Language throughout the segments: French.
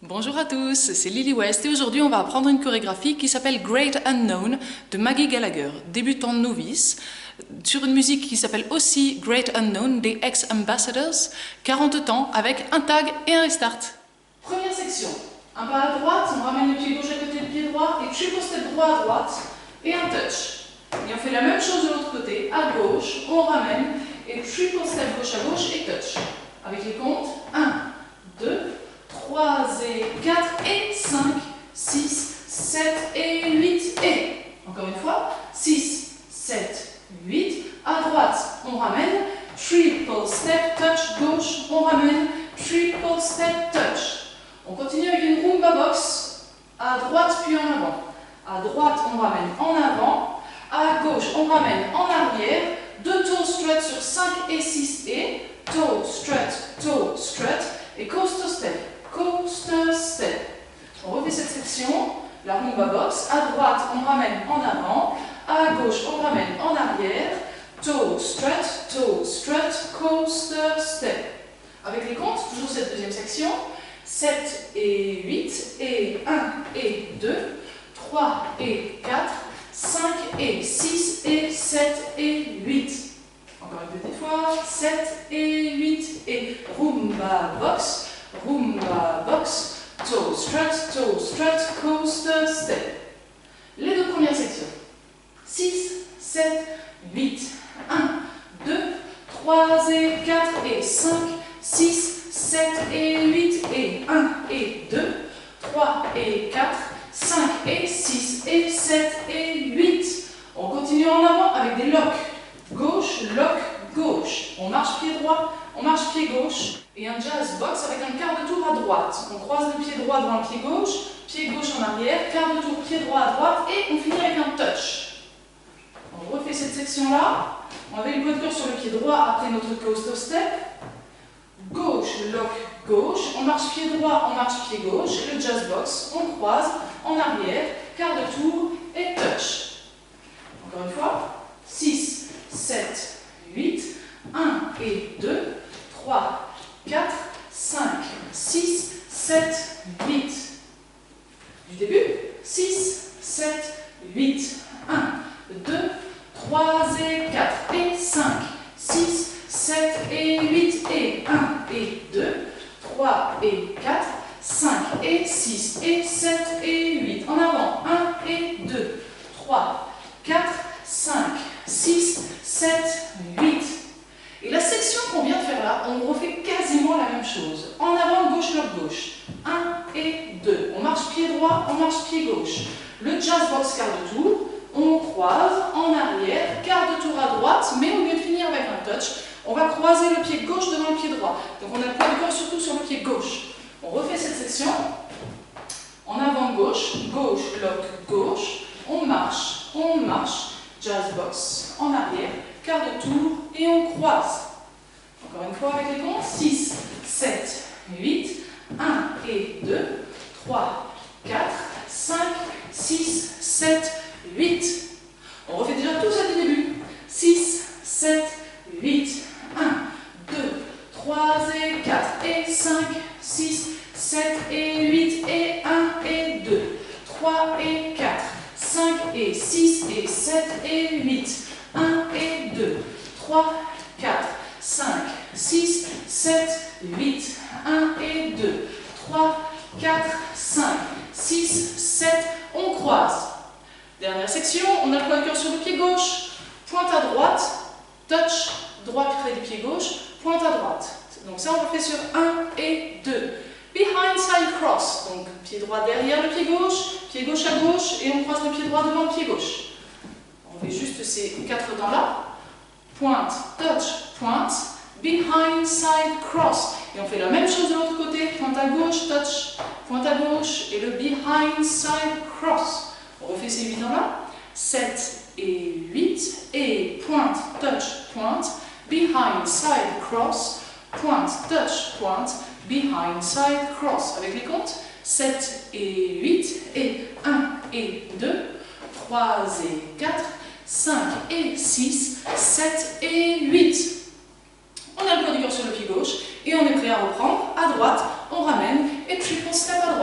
Bonjour à tous, c'est Lily West et aujourd'hui on va apprendre une chorégraphie qui s'appelle Great Unknown de Maggie Gallagher, débutante novice, sur une musique qui s'appelle aussi Great Unknown des Ex-Ambassadors, 40 temps avec un tag et un restart. Première section, un pas à droite, on ramène le pied gauche à côté du pied droit et triple step droit à droite et un touch. Et on fait la même chose de l'autre côté, à gauche, on ramène et triple step gauche à gauche et touch. Avec les comptes, 1, 2, 3 et 4 et 5, 6, 7 et 8 et encore une fois, 6, 7, 8, à droite, on ramène, triple step touch gauche, on ramène, triple step touch. On continue avec une Rumba box, à droite puis en avant. À droite, on ramène en avant, à gauche, on ramène en arrière, 2 toe strut sur 5 et 6 et toe strut et coaster step. Coaster step. On refait cette section, la Rumba box. À droite, on ramène en avant. À gauche, on ramène en arrière. Toe strut, coaster step. Avec les comptes, toujours cette deuxième section. 7 et 8, et 1 et 2, 3 et 4, 5 et 6 et 7 et 8. Encore une petite fois. 7 et 8 et Rumba box. Rumba box, toe strut, coaster step. Les deux premières sections. 6, 7, 8, 1, 2, 3 et 4 et 5, 6, 7 et 8 et 1 et 2, 3 et 4, 5 et 6 et 7 et 8. On continue en avant avec des locks. Gauche, lock, gauche. On marche pied droit, on marche pied gauche. Et un jazz box avec un quart de tour à droite. On croise le pied droit devant le pied gauche en arrière, quart de tour pied droit à droite et on finit avec un touch. On refait cette section-là. On avait le point de cœur sur le pied droit après notre coaster step. Gauche, lock, gauche. On marche pied droit, on marche pied gauche. Le jazz box, on croise en arrière, quart de tour et touch. Encore une fois. 6, 7, 8, 1 et 2, 3, 4, 5, 6, 7, 8. Du début, 6, 7, 8, 1, 2, 3 et 4 et 5, 6, 7 et 8 et 1 et 2, 3 et 4, 5 et 6 et 7 et 8. En avant, 1 et 2, 3, 4, 5, 6, 7, 8. Et la section qu'on vient de faire là, on refait quasiment la même chose. En avant, gauche, lock, gauche. 1 et 2. On marche pied droit, on marche pied gauche. Le jazz box quart de tour, on croise en arrière, quart de tour à droite, mais au lieu de finir avec un touch, on va croiser le pied gauche devant le pied droit. Donc on a le point de corps surtout sur le pied gauche. On refait cette section. En avant, gauche, gauche, lock, gauche. On marche, jazz box en arrière, quart de tour et on croise. Encore une fois avec les comptes. 6, 7, 8, 1 et 2, 3, 4, 5, 6, 7, 8. On refait déjà tout ça du début. 6, 7, 8, 1, 2, 3 et 4 et 5, 6, 7 et 8 et 1 et 2, 3 et 4, 5 et 6 et 7 et 8. 1 et 2, 3, 4, 5, 6, 7, 8, 1 et 2, 3, 4, 5, 6, 7, on croise. Dernière section, on a le point de cœur sur le pied gauche, pointe à droite, touch, droit près du pied gauche, pointe à droite. Donc ça on le fait sur 1 et 2. Behind side cross, donc pied droit derrière le pied gauche à gauche et on croise le pied droit devant le pied gauche. On fait juste ces 4 dents-là. Pointe, touch, pointe, behind, side, cross. Et on fait la même chose de l'autre côté. Pointe à gauche, touch, pointe à gauche et le behind, side, cross. On refait ces 8 dents-là. 7 et 8 et pointe, touch, pointe, behind, side, cross, pointe, touch, pointe, behind, side, cross. Avec les comptes. 7 et 8 et 1 et 2, 3 et 4, 5 et 6, 7 et 8. On a le poids du corps sur le pied gauche et on est prêt à reprendre. À droite, on ramène et triple step à droite.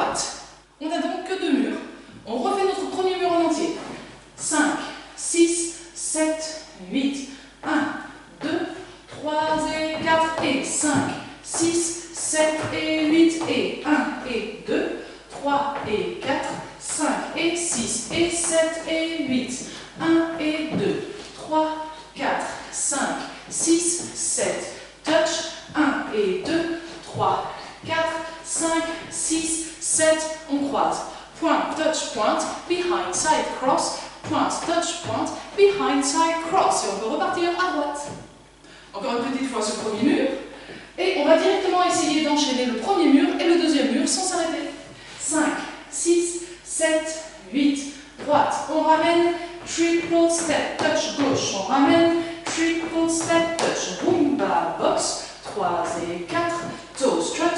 6, 7, on croise. Pointe, touch, pointe, behind, side, cross, pointe, touch, pointe, behind, side, cross. Et on peut repartir à droite. Encore une petite fois ce premier mur. Et on va directement essayer d'enchaîner le premier mur et le deuxième mur sans s'arrêter. 5, 6, 7, 8, droite. On ramène, triple step, touch gauche. On ramène, triple step, touch, rumba, box. 3 et 4, toe strut,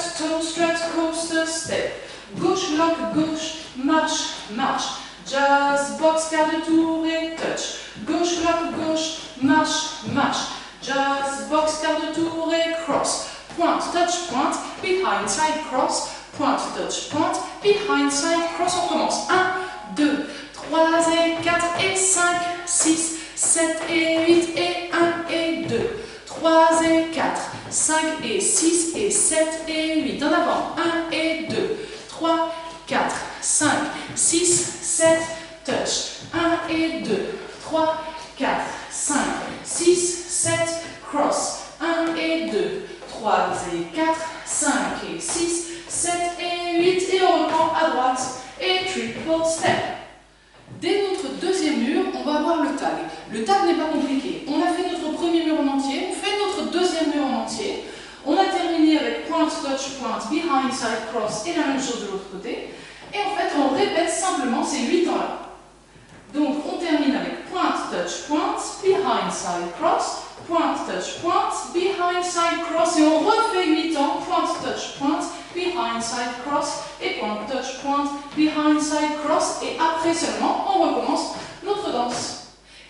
coaster, step. Gauche, lock, gauche, marche, marche. Jazz, box, quart de tour et touch. Gauche, lock, gauche, marche, marche. Jazz, box, quart de tour et cross. Pointe, touch, pointe, behind, side, cross. Pointe, touch, pointe, behind, side, cross. On commence. 1, 2, 3 et 4 et 5, 6, 7 et 8 et 1 et 2. 3 et 4, 5 et 6 et 7 et 8. En avant. 1 et 2, 3, 4, 5, 6, 7, touch. 1 et 2, 3, 4, 5, 6, 7, cross. 1 et 2, 3 et 4, 5 et 6, 7 et 8. Et on reprend à droite. Et triple step. Dès notre deuxième mur, on va avoir le tag. Le tag n'est pas compliqué. On a fait notre premier mur en entier, on fait notre deuxième mur en entier. On a terminé avec pointe, touch, pointe, behind, side, cross et la même chose de l'autre côté. Et en fait, on répète simplement ces 8 temps-là. Donc, on termine avec pointe, touch, pointe, behind, side, cross, pointe, touch, pointe, behind, side, cross. Et on refait 8 temps, pointe, touch, pointe, behind, side, cross, et pointe, touch, pointe, behind, side, cross. Et après seulement, on recommence notre danse.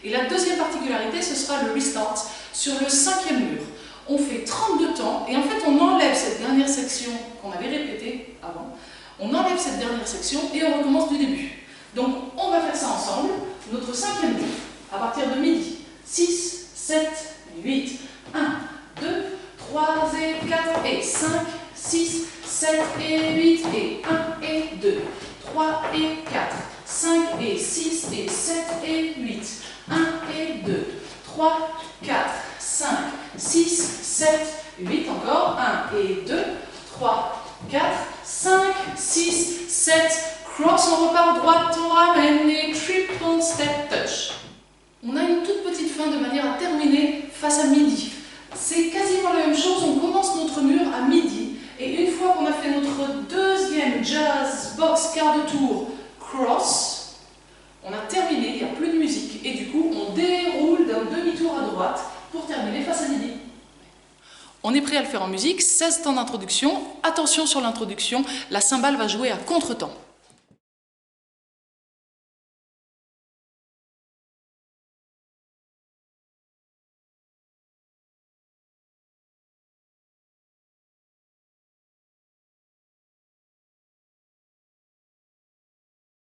Et la deuxième particularité, ce sera le restart sur le cinquième mur. On fait 32 temps et en fait on enlève cette dernière section qu'on avait répétée avant. On enlève cette dernière section et on recommence du début. Donc on va faire ça ensemble. Notre cinquième mur, à partir de midi. 6, 7, 8, 1, 2, 3 et 4 et 5, 6, 7 et 8 et 1 et 2, 3 et 4, 5 et 6 et 7 et 8, 1 et 2, 3, 4, 5, 6, 7, 8 encore, 1 et 2, 3, 4, 5, 6, 7, cross, on repart droite, on ramène et triple step touch. On a une toute petite fin de manière à terminer face à midi. C'est quasiment la même chose, on commence notre mur à midi et une fois qu'on a fait notre deuxième jazz box quart de tour cross, on a terminé, il n'y a plus de musique et du coup on déroule d'un demi-tour à droite pour terminer face à midi. On est prêt à le faire en musique, 16 temps d'introduction. Attention sur l'introduction, la cymbale va jouer à contre-temps.